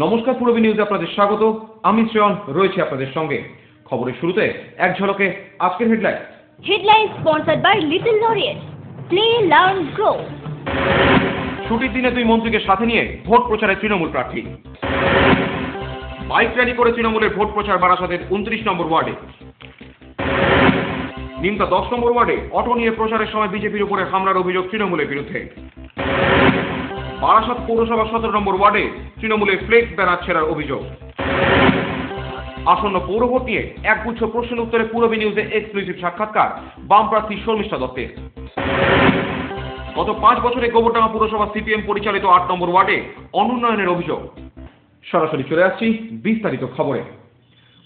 নমস্কার, পূরবী নিউজে আপনাদের স্বাগত। আমি শ্রেয়ন রয়েছি আপনাদের সঙ্গে। খবরের শুরুতে এক ঝলকে আজকের headline sponsored by Little Laureate, play learn grow. ছুটির দিনে দুই মন্ত্রীকে সাথে নিয়ে ভোট প্রচারে তৃণমূল প্রার্থী। বাইক র্যালি করে তৃণমূলের ভোট প্রচার বারাসাতের 29 নম্বর ওয়ার্ডে। নিমতা 10 নম্বর ওয়ার্ডে অটো নিয়ে প্রচারের সময় বিজেপির উপরে হামলার অভিযোগ তৃণমূলের বিরুদ্ধে। বারাসাত পৌরসভা 17 নম্বর ওয়ার্ডে তৃণমূলের ফ্লেক্স ব্যানার ছেড়ার অভিযোগ। আসন্ন পৌরভোট নিয়ে একগুচ্ছ প্রশ্নের উত্তরে পূরবী নিউজে এক্সক্লুসিভ সাক্ষাৎকার বাম প্রার্থী শর্মিষ্ঠা দত্তের। গত 5 বছরে গোবরডাঙ্গা পুরসভা সিপিএম পরিচালিত 8 নম্বর ওয়ার্ডে অনুন্নয়নের অভিযোগ। সরাসরি চলে আসছি বিস্তারিত খবরে।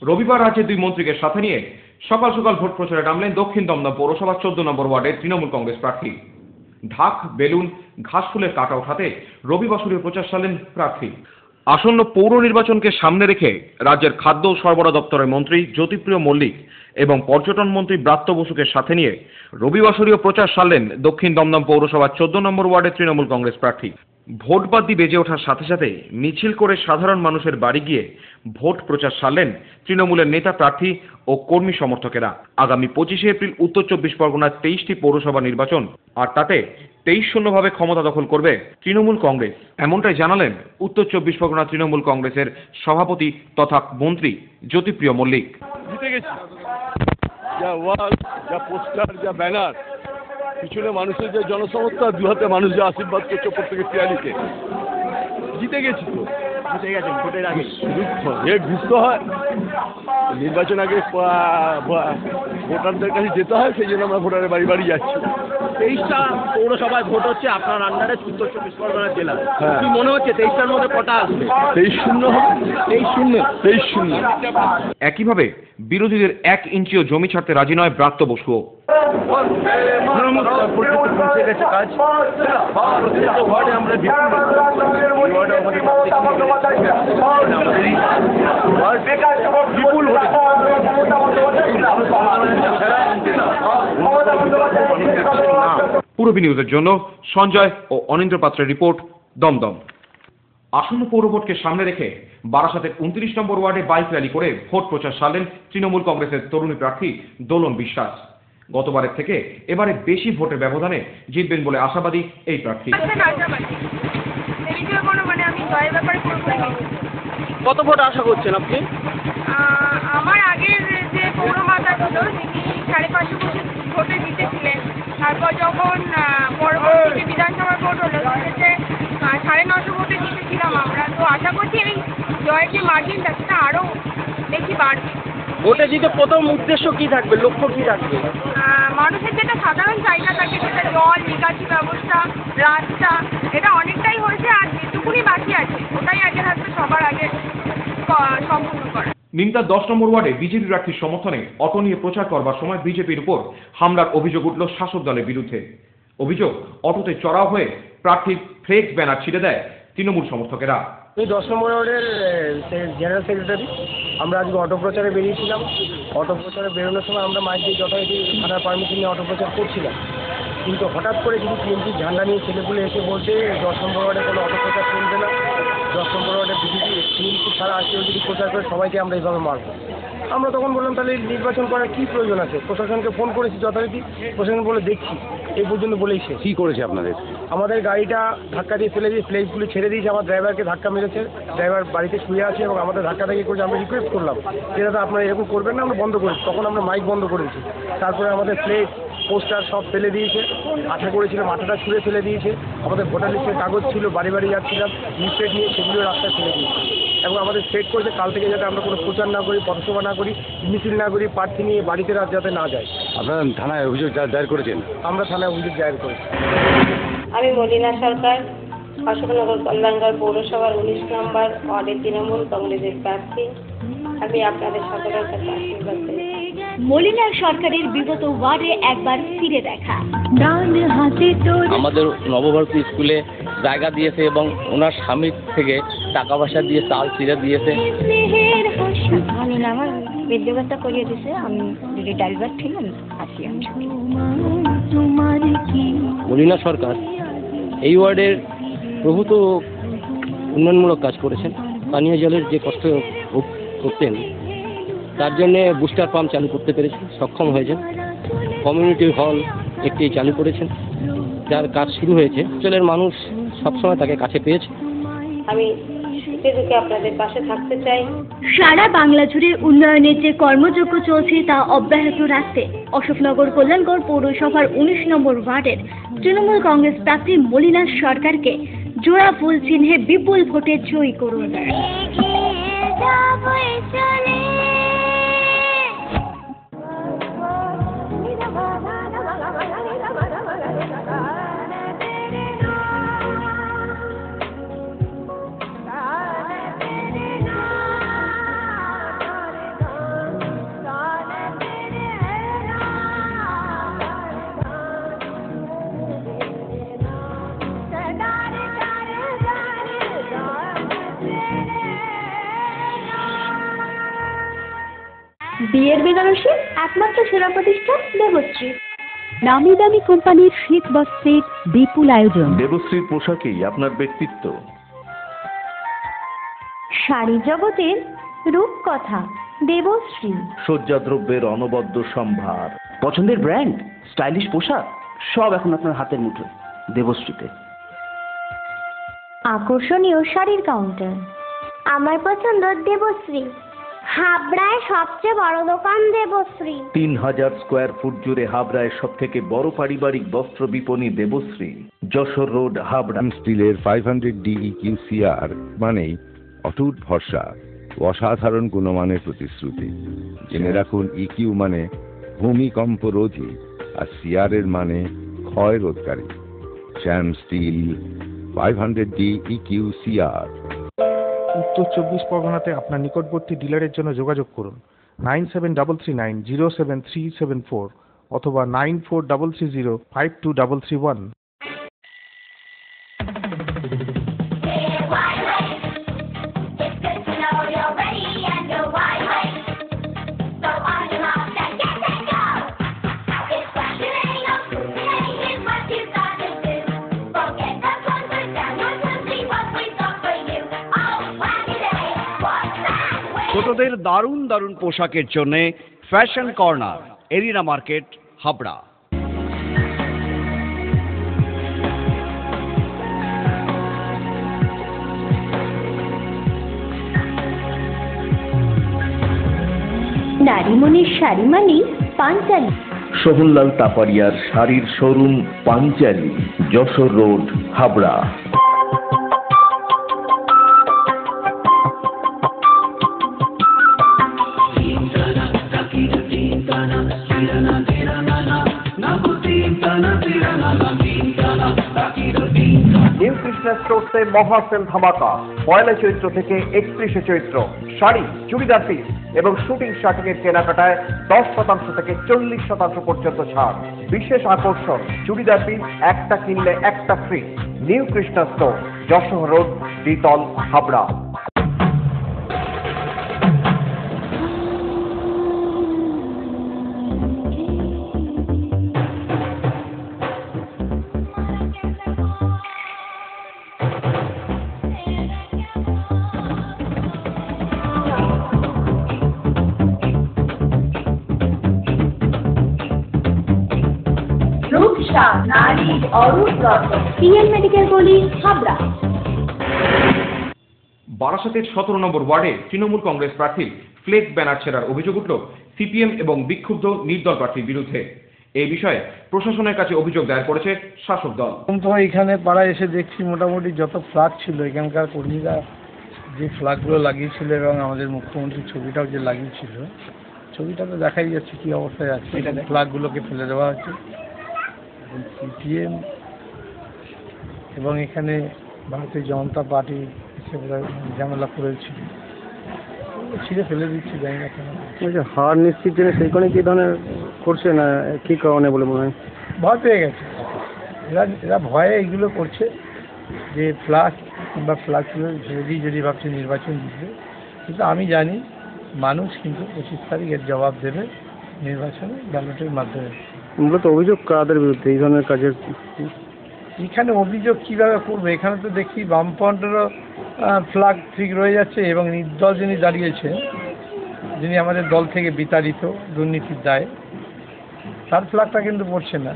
রবিবার রাজ্যের দুই মন্ত্রীকে সাথে নিয়ে সকাল সকাল ভোট প্রচারে নামলেন দক্ষিণ দমদম পৌরসভা 14 নম্বর ওয়ার্ডের তৃণমূল কংগ্রেস প্রার্থী। ঢাক, বেলুন, ঘাসফুলের কাটাউট হাতে রবিবাসরীয় প্রচার চালালেন প্রার্থী। আসন্ন পৌর নির্বাচনকে সামনে রেখে রাজ্যের খাদ্য ও সরবরাহ দপ্তরের মন্ত্রী জ্যোতিপ্রিয় মল্লিক এবং পর্যটন মন্ত্রী ব্রাত্য বসুকে সাথে নিয়ে রবিবাসরীয় প্রচার সারলেন দক্ষিণ দমদম পৌরসভার 14 নম্বর ওয়ার্ডের তৃণমূল কংগ্রেস প্রার্থী। ভোট বাদ্যি বেজে ওঠার সাথে সাথে মিছিল করে সাধারণ মানুষের বাড়ি গিয়ে ভোট প্রচার সারলেন তৃণমূলের নেতা প্রার্থী ও কর্মী সমর্থকেরা। আগামী 25 এপ্রিল উত্তর 24 পরগনার 23টি পৌরসভা নির্বাচন, আর তাতে 23-0ভাবে ক্ষমতা দখল করবে তৃণমূল কংগ্রেস, এমনটাই জানালেন উত্তর 24 পরগনা তৃণমূল কংগ্রেসের সভাপতি তথা মন্ত্রী জ্যোতিপ্রিয় মল্লিক। জিতে গেছি, যা ওয়াল, যা পোস্টার, যা ব্যানার, পিছনে মানুষের যে জনসমর্থন, দু হাতে মানুষ যে আশীর্বাদ করছে প্রত্যেকের তিয়ালিকে, জিতে গেছি। তো জিতে গেছেন ভোটের আগে ঘুরতে হয়, নির্বাচন আগে ভোটারদের কাছে যেতে হয়, সেই জন্য আমরা ভোটারের বাড়ি বাড়ি যাচ্ছি। 23টা পৌরসভায় ভোট হচ্ছে আপনার আন্ডারে উত্তর 24 পরগনা জেলা। কি মনে হচ্ছে 23টার মধ্যে কটা আসবে? 23-0 হবে। 23-0। একইভাবে বিরোধীদের 1 ইঞ্চিও জমি ছাড়তে রাজি নয় ব্রাত্য বসুও। কাজ ওয়ার্ডে আমরা বিপুল পূরবী নিউজের জন্য সঞ্জয় ও অনিন্দ্র পাত্রের রিপোর্ট, দমদম। আসন্ন পৌরভোটকে সামনে রেখে বারাসাতের 29 নম্বর ওয়ার্ডে বাইক র্যালি করে ভোট প্রচার সারলেন তৃণমূল কংগ্রেসের তরুণী প্রার্থী দোলন বিশ্বাস। গতবারের থেকে এবারে বেশি ভোটের ব্যবধানে জিতবেন বলে আশাবাদী এই প্রার্থী। কত ভোট আশা করছেন আপনি? আমার আগের যে পৌরমাতা ছিল তিনি 550 ভোটে জিতেছিলেন। তারপর যখন পরবর্তী বিধানসভা ভোট হলো সেক্ষেত্রে 950 ভোটে জিতেছিলাম আমরা। তো আশা করছি এই জয়ের যে মার্জিনটা সেটা আরও বেশি বাড়বে। ভোটে জিতে প্রথম উদ্দেশ্য কি থাকবে, লক্ষ্য কি থাকবে? মানুষের যেটা সাধারণ চাহিদা থাকে, সেটা জল, নিকাশি ব্যবস্থা, রাস্তা, এটা অনেকটাই হয়েছে, আর যেটুকুনি বাকি আছে ওটাই আগে থাকবে সবার আগে সম্পূর্ণ করা। নিমতা 10 নম্বর ওয়ার্ডে বিজেপি প্রার্থীর সমর্থনে অটো নিয়ে প্রচার করবার সময় বিজেপির উপর হামলার অভিযোগ উঠল শাসক দলের বিরুদ্ধে। অভিযোগ, অটোতে চড়াও হয়ে প্রার্থীর ফ্লেক্স ব্যানার ছিঁড়ে দেয় তৃণমূল সমর্থকেরা। এই 10 নম্বর ওয়ার্ডের জেনারেল সেক্রেটারি। আমরা আজকে অটো প্রচারে বেরিয়েছিলাম। অটো প্রচারে বেরোনোর সময় আমরা মাইক দিয়ে যথারীতি থানার পারমিশন নিয়ে অটো প্রচার করছিলাম, কিন্তু হঠাৎ করে যদি বিএনপির ঝান্ডা নিয়ে ছেলেপুলে এসে বলছে 10 নম্বর ওয়ার্ডে কোনো অটো প্রচার চলবে না, 10 নম্বর ওয়ার্ডে বিজেপি ছাড়া আসলেও যদি প্রচার করে সবাইকে আমরা এইভাবে মারবো। আমরা তখন বললাম তাহলে নির্বাচন করার কী প্রয়োজন আছে? প্রশাসনকে ফোন করেছি যথারীতি, প্রশাসন বলে দেখছি, এই পর্যন্ত বলেই শেষ। কি করেছে আপনাদের? আমাদের গাড়িটা ধাক্কা দিয়ে ফেলে দিয়ে ফ্লেক্সগুলি ছেড়ে দিয়েছে, আমার ড্রাইভারকে ধাক্কা মেরেছে, ড্রাইভার বাড়িতে শুয়ে আছে এবং আমাদের ধাক্কা ধাক্কি করেছে। আমরা রিকোয়েস্ট করলাম যে দাদা আপনারা এরকম করবেন না, আমরা বন্ধ করেছি। তখন আমরা মাইক বন্ধ করেছি। তারপরে আমাদের ফ্লেক্স, পোস্টার সব ফেলে দিয়েছে, আঠা করেছিলাম আঠাটা ছুঁড়ে ফেলে দিয়েছে। আমাদের ভোটার লিস্টের কাগজ ছিল, বাড়ি বাড়ি যাচ্ছিলাম লিস্টেড নিয়ে, সেগুলো রাস্তায় ফেলে দিয়েছে এবং আমাদের সেট করেছে কাল থেকে যাতে আমরা কোনো প্রচার না করি, পথসভা না করি, মিছিল না করি, প্রার্থী নিয়ে বাড়িতে রাত যাতে না যায়। আপনারা থানায় অভিযোগ দায়ের করেছেন? আমরা থানায় অভিযোগ দায়ের করেছি। আমি মলিনা সরকার, অশোকনগর কল্যাণগড় পৌরসভার 19 নম্বর ওয়ার্ডের তৃণমূল কংগ্রেসের প্রার্থী। আমি আপনাদের সকলের কাছে আশীর্বাদ চাই। মলিনা সরকারের বিগত ওয়ার্ডে একবার ফিরে দেখা। আমাদের নবভারতী স্কুলে জায়গা দিয়েছে এবং ওনার স্বামীর থেকে টাকা পয়সা দিয়ে চাল চিড়ে দিয়েছে। ভালো না, আমার বিদ্যাভ্যাসটা করিয়ে দিয়েছে। আমি যদি ড্রাইভার ছিলাম আছি। মলিনা সরকার এই ওয়ার্ডের প্রভূত উন্নয়নমূলক কাজ করেছেন। পানীয় জলের যে কষ্ট ভোগ করতেন তার জন্যে বুস্টার পাম্প চালু করতে পেরেছেন, সক্ষম হয়েছেন। কমিউনিটি হল একটি চালু করেছেন, যার কাজ শুরু হয়েছে। অঞ্চলের মানুষ সবসময় তাকে কাছে পেয়েছে। আমি সুখে দুঃখে আপনাদের পাশে থাকতে চাই। সারা বাংলা জুড়ে উন্নয়নের যে কর্মযজ্ঞ চলছে তা অব্যাহত রাখতে অশোকনগর কল্যাণগড় পৌরসভার 19 নম্বর ওয়ার্ডের তৃণমূল কংগ্রেস প্রার্থী মলিনা সরকারকে জোড়া ফুল চিহ্নে বিপুল ভোটে জয়ী করুন। বিয়ের বেনারসি একমাত্র সেরা প্রতিষ্ঠান দেবশ্রী। নামি দামি কোম্পানির শীত বস্ত্রের বিপুল আয়োজন। দেবশ্রীর পোশাকেই আপনার ব্যক্তিত্ব। শাড়ি জগতের রূপকথা দেবশ্রী। সজ্জাদ্রব্যের অনবদ্য সম্ভার। পছন্দের ব্র্যান্ড, স্টাইলিশ পোশাক সব এখন আপনার হাতের মুঠোয় দেবশ্রীতে। আকর্ষণীয় শাড়ির কাউন্টার। আমার পছন্দ দেবশ্রী। হাবড়ায় সবচেয়ে বড় দোকান দেবশ্রী। 3000 স্কোয়ার ফুট জুড়ে হাবড়ায় সব থেকে বড় পারিবারিক বস্ত্র বিপণী দেবশ্রী, যশোর রোড, হাবড়া। স্টিলের 500 DEQCR মানেই অটুট ভরসা, অসাধারণ গুণমানের প্রতিশ্রুতি। জেনে রাখুন, EQ মানে ভূমিকম্প রোধী আর CR এর মানে ক্ষয় রোধকারী। শ্যাম স্টিল 500 DEQCR। উত্তর 24 পরগনাতে আপনার নিকটবর্তী ডিলারের জন্য যোগাযোগ করুন 9733907374 অথবা 9433052331। ছোটদের দারুণ দারুণ পোশাকের জন্য fashion corner, arena market, Habra. নারীমণির শাড়ি মানেই পাঞ্চালী। সোহনলাল তাপারিয়ার শাড়ির showroom Panchali, Jessore road, Habra. New Krishna স্টোরসে মহাসেল ধামাকা 1 চৈত্র থেকে 31 চৈত্র। শাড়ি, চুড়িদার পিস এবং শুটিং শার্টিং এর কেনাকাটায় 10% থেকে 40% পর্যন্ত ছাড়। বিশেষ আকর্ষণ, চুড়িদার পিস একটা কিনলে একটা free. New Krishna store, Jessore road, দ্বিতল, হাবড়া। পিএন মেডিকেল গলি, হাবড়া। বারাসাতের 17 নম্বর ওয়ার্ডে তৃণমূল কংগ্রেস প্রার্থী ফ্লেক্স ব্যানার ছেড়ার অভিযোগ উঠল সিপিএম এবং বিক্ষুব্ধ নির্দল প্রার্থীর বিরুদ্ধে। এই বিষয়ে প্রশাসনের কাছে অভিযোগ দায়ের করেছে শাসক দল। তো এখানে পাড়ায় এসে দেখছি মোটামুটি যত ফ্ল্যাগ ছিল এখানকার কর্মীরা যে ফ্ল্যাগগুলো লাগিয়েছিল এবং আমাদের মুখ্যমন্ত্রীর ছবিটাও যে লাগিয়েছিল, ছবিটা তো দেখাই যাচ্ছে কি অবস্থায় আছে। ফ্ল্যাগগুলোকে ফেলে দেওয়া হয়েছে। সিপিএম এবং এখানে ভারতীয় জনতা পার্টি ঝামেলা করেছিল, ছিঁড়ে ফেলে দিচ্ছি, জানি না কেন। হার নিশ্চিত জেনে সেই কারণে কি ধরনের করছে না কি কারণে বলে মনে হয়? ভয় পেয়ে গেছে এরা ভয়ে এইগুলো করছে যে ফ্ল্যাগ কিংবা ফ্ল্যাগ যদি ভাবছে নির্বাচন দিতে। কিন্তু আমি জানি মানুষ কিন্তু 25 তারিখের জবাব দেবে নির্বাচনে ব্যালটের মাধ্যমে। মূলত অভিযোগ কাদের বিরুদ্ধে এই ধরনের কাজের? এখানে অভিযোগ কিভাবে করবে? এখানে তো দেখি বামফ্রন্টেরও ফ্ল্যাগ ঠিক রয়ে যাচ্ছে এবং নির্দল যিনি দাঁড়িয়েছেন, যিনি আমাদের দল থেকে বিতাড়িত দুর্নীতির দায়ে, তার ফ্ল্যাগটা কিন্তু পড়ছে না।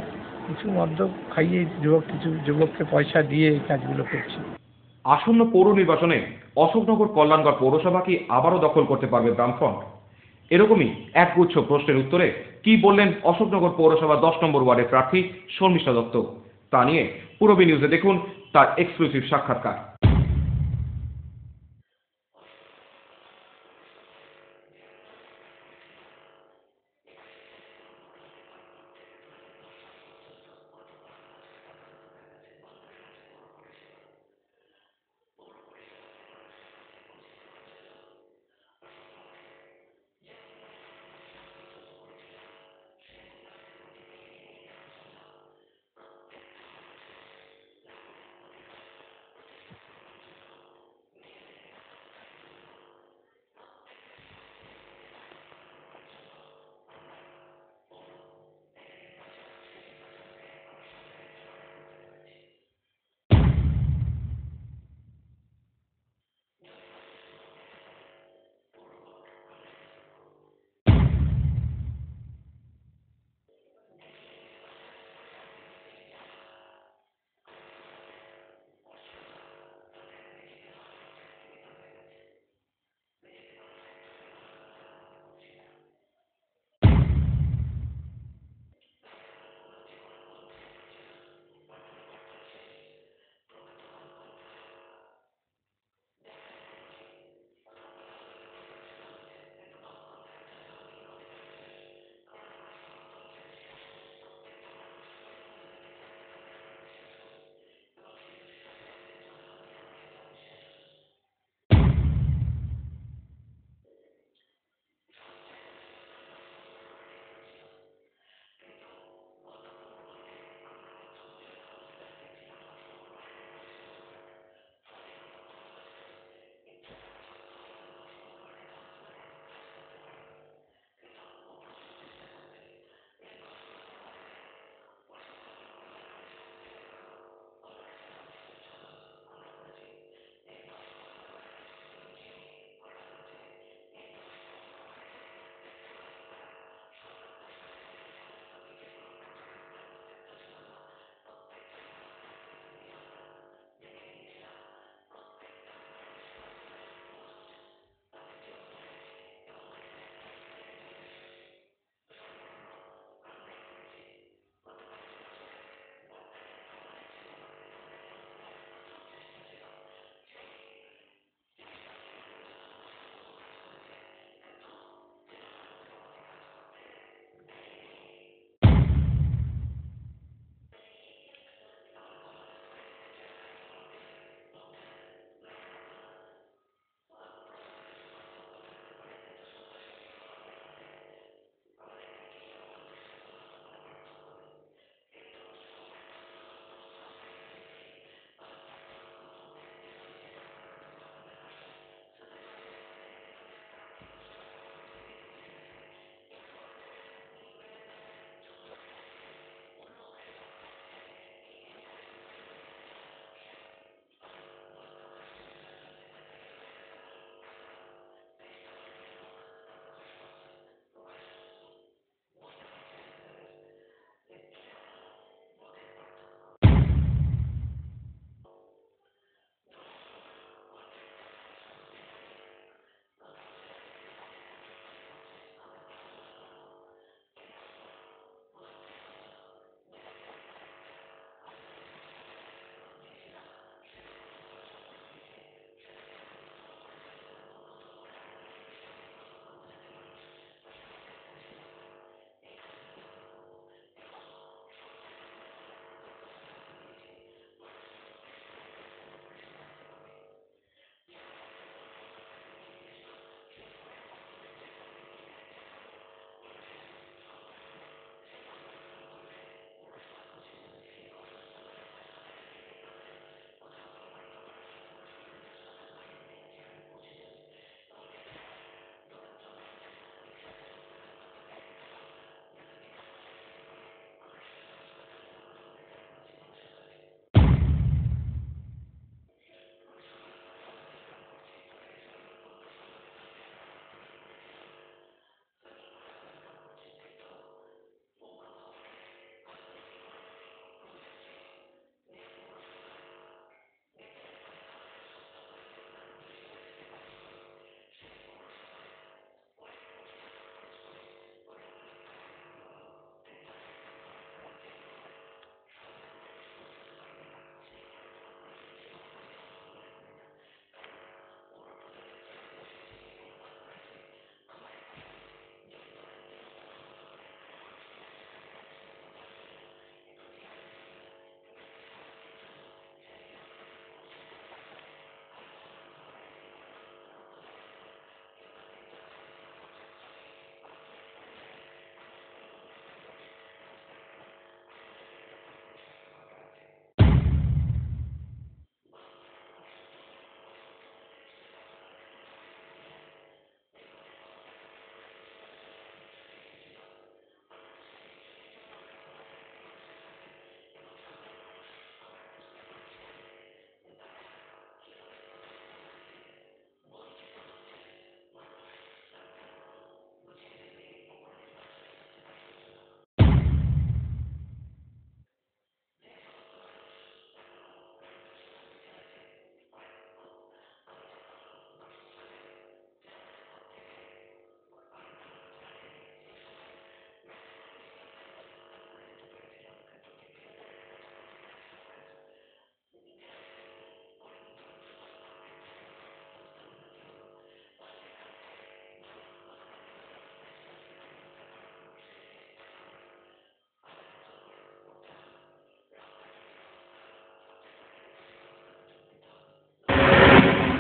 কিছু মদ্য খাইয়ে কিছু যুবককে পয়সা দিয়ে এই কাজগুলো করছে। আসন্ন পৌর নির্বাচনে অশোকনগর কল্যাণগড় পৌরসভা কি আবারও দখল করতে পারবে বামফ্রন্ট? এরকমই একগুচ্ছ প্রশ্নের উত্তরে কি বললেন অশোকনগর পৌরসভা 10 নম্বর ওয়ার্ডের প্রার্থী শর্মিষ্ঠা দত্ত, তা নিয়ে পূরবী নিউজে দেখুন তার এক্সক্লুসিভ সাক্ষাৎকার।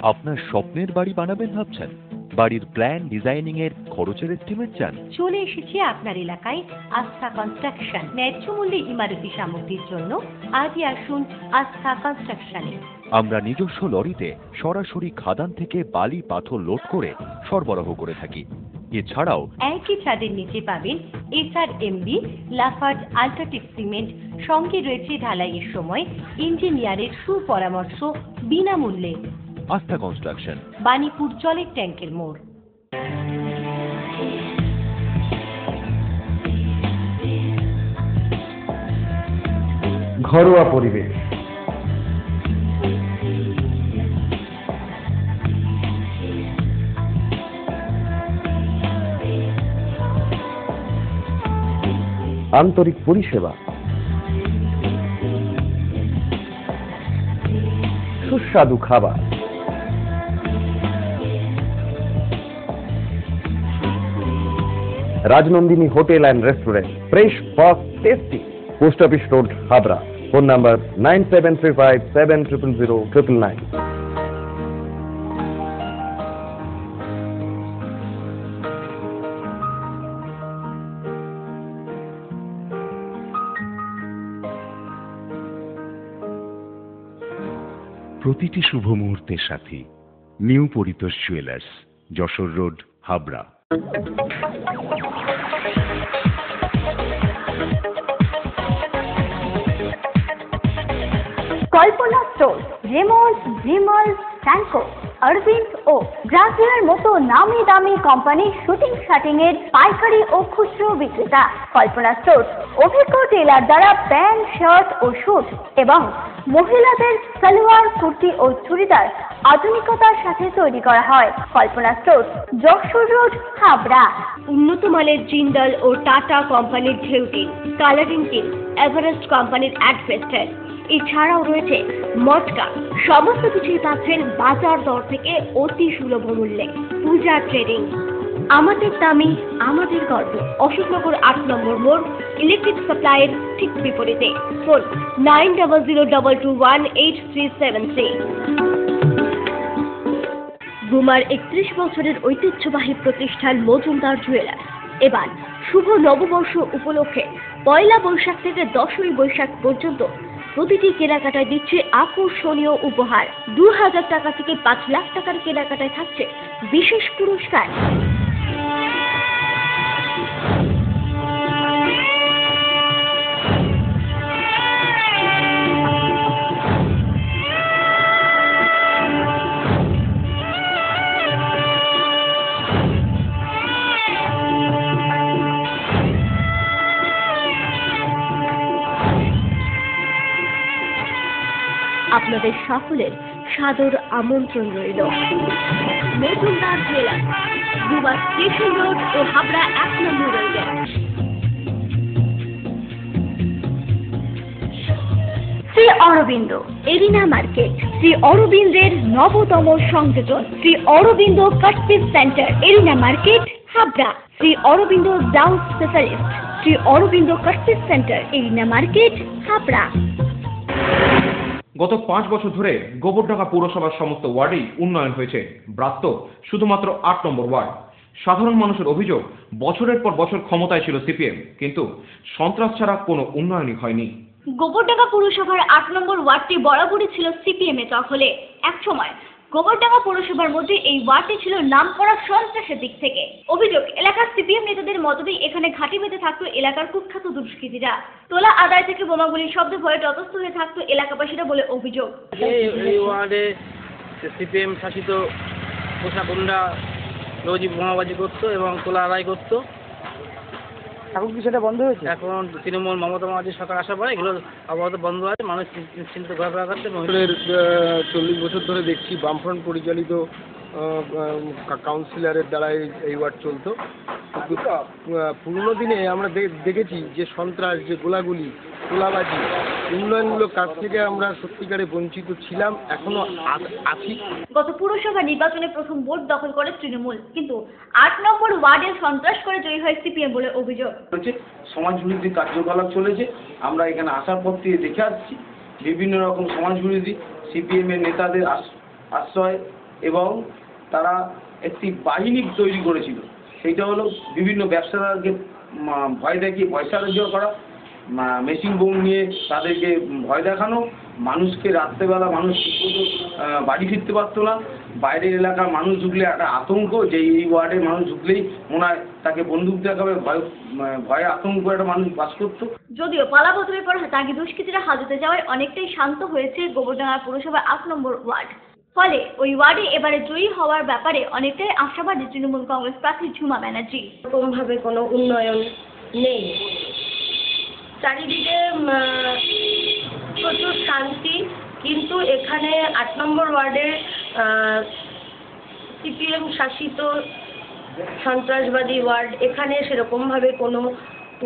আপনার স্বপ্নের বাড়ি বানাবেন ভাবছেন? বাড়ির প্ল্যান ডিজাইনিং এর খরচের এস্টিমেট চান? চলে এসেছে আপনার এলাকায় আস্থা কনস্ট্রাকশন। ন্যায্য মূল্যে ইমারতি সামগ্রীর জন্য আজই আসুন আস্থা কনস্ট্রাকশনে। আমরা নিজস্ব লরিতে সরাসরি খাদান থেকে বালি পাথর লোড করে সরবরাহ করে থাকি। এছাড়াও একই ছাদের নিচে পাবেন SRMB, লাফার্জ আল্ট্রাটেক সিমেন্ট, সঙ্গে রয়েছে ঢালাইয়ের সময় ইঞ্জিনিয়ারের সুপরামর্শ বিনামূল্যে। আস্থা কনস্ট্রাকশন, বাণীপুর জলের ট্যাঙ্কের মোড়। ঘরোয়া পরিবেশ, আন্তরিক পরিষেবা, সুস্বাদু খাবার, Rajnandini hotel and restaurant, fresh, fast, tasty. Post office road, Habra. Phone number 9735700999। প্রতিটি শুভ মুহূর্তের সাথী new Paritosh jewellers, Jessore road, Habra. Kalpana store, Raymonds, Vimal, Sanco, Arvind ও গ্রাসিয়ার মতো নামি দামি কোম্পানির শুটিং শাটিং এর পাইকারি ও খুচরো বিক্রেতা। কল্পনা স্টোর অভিজ্ঞ টেলার দ্বারা প্যান্ট, শার্ট ও স্যুট এবং মহিলাদের সালোয়ার, কুর্তি ও চুড়িদার আধুনিকতার সাথে তৈরি করা হয়। কল্পনা স্টোর, যশোর রোড, হাবড়া। উন্নত মানের জিন্দাল ও টাটা কোম্পানির ঢেউ টিন, কালারিং টিন, এভারেস্ট কোম্পানির অ্যাডভেস্টার, এছাড়াও রয়েছে মটকা। সমস্ত কিছুই পাচ্ছেন বাজার দর থেকে অতি সুলভ মূল্যে। পূজা ট্রেডিং, আমাদের দামি আমাদের গর্ব। অশোকনগর 8 নম্বর মোড়, ইলেকট্রিক সাপ্লাইয়ের ঠিক বিপরীতে। ফোন 9002218373। গুমার 31 বছরের ঐতিহ্যবাহী প্রতিষ্ঠান মজুমদার জুয়েলার্স এবার শুভ নববর্ষ উপলক্ষে 1 বৈশাখ থেকে 10ই বৈশাখ পর্যন্ত প্রতিটি কেনাকাটায় দিচ্ছে আকর্ষণীয় উপহার। 2000 টাকা থেকে 5 লাখ টাকার কেনাকাটায় থাকছে বিশেষ পুরস্কার। আপনাদের সকলের সাদর আমন্ত্রণ রইল। Majumdar jewellers, Guba station road ও হাবড়া 1 নম্বর রোডে। শ্রী অরবিন্দ এরিনা মার্কেট, শ্রী অরবিন্দের নবতম সংযোজন, Shri Aurobindo cut piece centre, arena market, Habra. Shri Aurobindo blouse specialist, Shri Aurobindo cut piece centre, arena market, Habra. গত 5 বছর ধরে গোবরডাঙ্গা পৌরসভার সমস্ত ওয়ার্ডেই উন্নয়ন হয়েছে। ব্রাত্য শুধুমাত্র 8 নম্বর ওয়ার্ড। সাধারণ মানুষের অভিযোগ, বছরের পর বছর ক্ষমতায় ছিল সিপিএম, কিন্তু সন্ত্রাস ছাড়া কোনো উন্নয়নই হয়নি। গোবরডাঙ্গা পৌরসভার 8 নম্বর ওয়ার্ডটি বরাবরই ছিল সিপিএম এর দখলে। একসময় গোবরডাঙ্গা পৌরসভার মধ্যে এই ওয়ার্ডটি ছিল নামকরা সন্ত্রাসের দিক থেকে। অভিযোগ, এলাকার সিপিএম নেতাদের মদতেই এখানে ঘাঁটি বেঁধে থাকতো এলাকার কুখ্যাত দুষ্কৃতীরা। তোলা আদায় থেকে বোমাগুলির শব্দ ভয়ে ততস্থ হয়ে থাকতো এলাকাবাসীরা বলে অভিযোগ। এই ওয়ার্ডে সিপিএম শাসিত প্রশাসনরা রোজই বোমাবাজি করতো এবং তোলা আদায় করতো। এখন কি সেটা বন্ধ হয়েছে? এখন তৃণমূল মমতা ব্যানার্জি সরকার আসার পরে এগুলো আপাতত বন্ধ আছে, মানুষ নিশ্চিন্ত ঘোরাফেরা করছে। 40 বছর ধরে দেখছি বামফ্রন্ট পরিচালিত কাউন্সিলরের দ্বারা এই ওয়ার্ড চলতো। পুরনো দিনে আমরা দেখেছি যে সন্ত্রাস, যে গোলাগুলি, তোলাবাজি, উন্নয়নমূলক কাজ থেকে আমরা সত্যিকারে বঞ্চিত ছিলাম, এখনো আছি। গত পুরসভা নির্বাচনে প্রথম ভোট দখল করে তৃণমূল, কিন্তু 8 নম্বর ওয়ার্ডে সন্ত্রাস করে জয়ী হয় সিপিএম বলে অভিযোগ। সমাজ বিরোধী কার্যকলাপ চলেছে। আমরা এখানে আসার পর থেকে দেখে আসছি বিভিন্ন রকম সমাজ বিরোধী সিপিএম এর নেতাদের আশ্রয় এবং তারা একটি বাহিনী তৈরি করেছিল। সেইটা হলো বিভিন্ন ব্যবসাদারকে ভয় দেখিয়ে পয়সা রোজগার করা, মেশিন বোম নিয়ে তাদেরকে ভয় দেখানো, মানুষকে রাত্রেবেলা মানুষ বাড়ি ফিরতে পারতো না, বাইরের এলাকার মানুষ ঢুকলে একটা আতঙ্ক, যে এই ওয়ার্ডের মানুষ ঢুকলেই মনে হয় তাকে বন্দুক দেখাবে, ভয়ে আতঙ্ক একটা মানুষ বাস করতো। যদিও পালাবদলের পর তাকে দুষ্কৃতীরা হাজতে যাওয়ায় অনেকটাই শান্ত হয়েছে গোবরডাঙ্গা পৌরসভার 8 নম্বর ওয়ার্ড। ফলে ওই ওয়ার্ডে এবারে জয়ী হওয়ার ব্যাপারে অনেকটাই আশাবাদী তৃণমূল কংগ্রেস প্রার্থী ঝুমা ব্যানার্জি। এরকমভাবে কোনো উন্নয়ন নেই, চারিদিকে প্রচুর শান্তি, কিন্তু এখানে 8 নম্বর ওয়ার্ডের সিপিএম শাসিত সন্ত্রাসবাদী ওয়ার্ড, এখানে সেরকমভাবে কোনো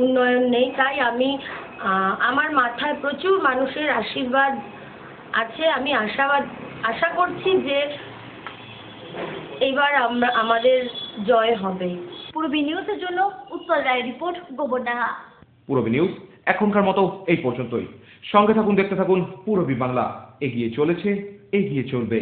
উন্নয়ন নেই। তাই আমি আমার মাথায় প্রচুর মানুষের আশীর্বাদ আছে। আমি আশা করছি যে এবার আমাদের জয় হবে। পূর্বী নিউজের জন্য উৎপল রায়ের রিপোর্ট, গোবরডাঙ্গা। পূরবী নিউজ এখনকার মতো এই পর্যন্তই। সঙ্গে থাকুন, দেখতে থাকুন পূরবী বাংলা। এগিয়ে চলেছে, এগিয়ে চলবে।